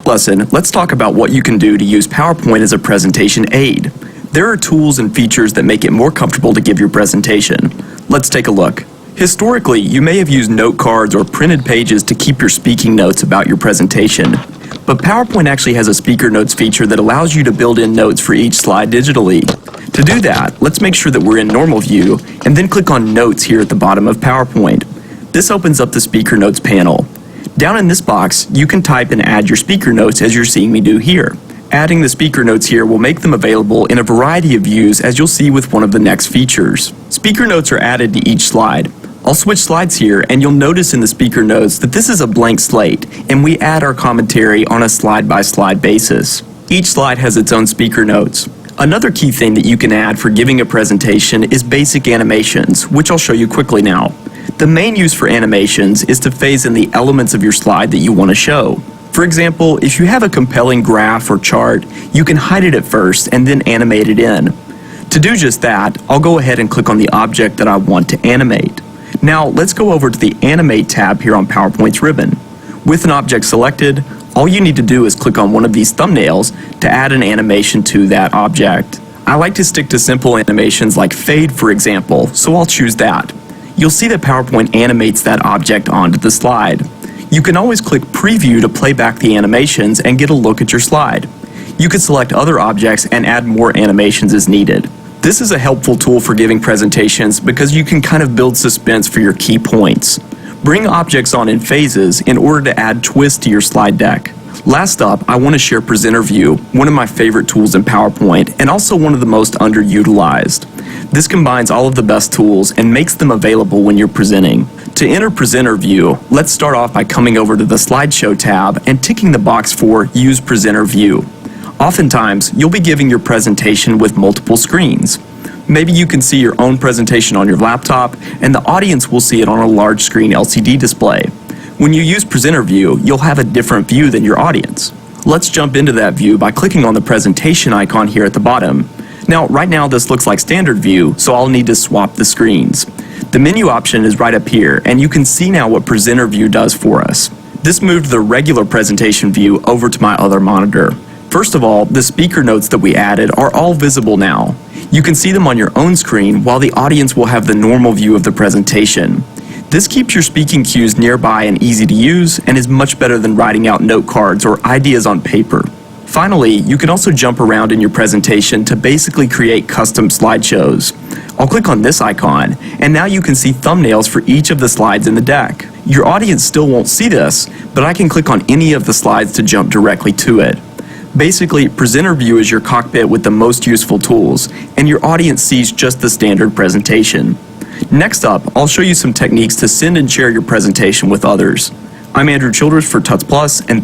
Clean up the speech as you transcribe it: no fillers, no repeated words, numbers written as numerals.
lesson, let's talk about what you can do to use PowerPoint as a presentation aid. There are tools and features that make it more comfortable to give your presentation. Let's take a look. Historically, you may have used note cards or printed pages to keep your speaking notes about your presentation. But PowerPoint actually has a speaker notes feature that allows you to build in notes for each slide digitally. To do that, let's make sure that we're in normal view and then click on Notes here at the bottom of PowerPoint. This opens up the speaker notes panel. Down in this box, you can type and add your speaker notes as you're seeing me do here. Adding the speaker notes here will make them available in a variety of views, as you'll see with one of the next features. Speaker notes are added to each slide. I'll switch slides here, and you'll notice in the speaker notes that this is a blank slate, and we add our commentary on a slide-by-slide basis. Each slide has its own speaker notes. Another key thing that you can add for giving a presentation is basic animations, which I'll show you quickly now. The main use for animations is to phase in the elements of your slide that you want to show. For example, if you have a compelling graph or chart, you can hide it at first and then animate it in. To do just that, I'll go ahead and click on the object that I want to animate. Now, let's go over to the Animate tab here on PowerPoint's ribbon. With an object selected, all you need to do is click on one of these thumbnails to add an animation to that object. I like to stick to simple animations like fade, for example, so I'll choose that. You'll see that PowerPoint animates that object onto the slide. You can always click Preview to play back the animations and get a look at your slide. You can select other objects and add more animations as needed. This is a helpful tool for giving presentations because you can kind of build suspense for your key points. Bring objects on in phases in order to add twists to your slide deck. Last up, I want to share Presenter View, one of my favorite tools in PowerPoint and also one of the most underutilized. This combines all of the best tools and makes them available when you're presenting. To enter Presenter View, let's start off by coming over to the Slideshow tab and ticking the box for Use Presenter View. Oftentimes, you'll be giving your presentation with multiple screens. Maybe you can see your own presentation on your laptop, and the audience will see it on a large screen LCD display. When you use Presenter View, you'll have a different view than your audience. Let's jump into that view by clicking on the presentation icon here at the bottom. Now, right now this looks like standard view, so I'll need to swap the screens. The menu option is right up here, and you can see now what Presenter View does for us. This moved the regular presentation view over to my other monitor. First of all, the speaker notes that we added are all visible now. You can see them on your own screen while the audience will have the normal view of the presentation. This keeps your speaking cues nearby and easy to use and is much better than writing out note cards or ideas on paper. Finally, you can also jump around in your presentation to basically create custom slideshows. I'll click on this icon, and now you can see thumbnails for each of the slides in the deck. Your audience still won't see this, but I can click on any of the slides to jump directly to it. Basically, Presenter View is your cockpit with the most useful tools, and your audience sees just the standard presentation. Next up, I'll show you some techniques to send and share your presentation with others. I'm Andrew Childers for Tuts Plus, and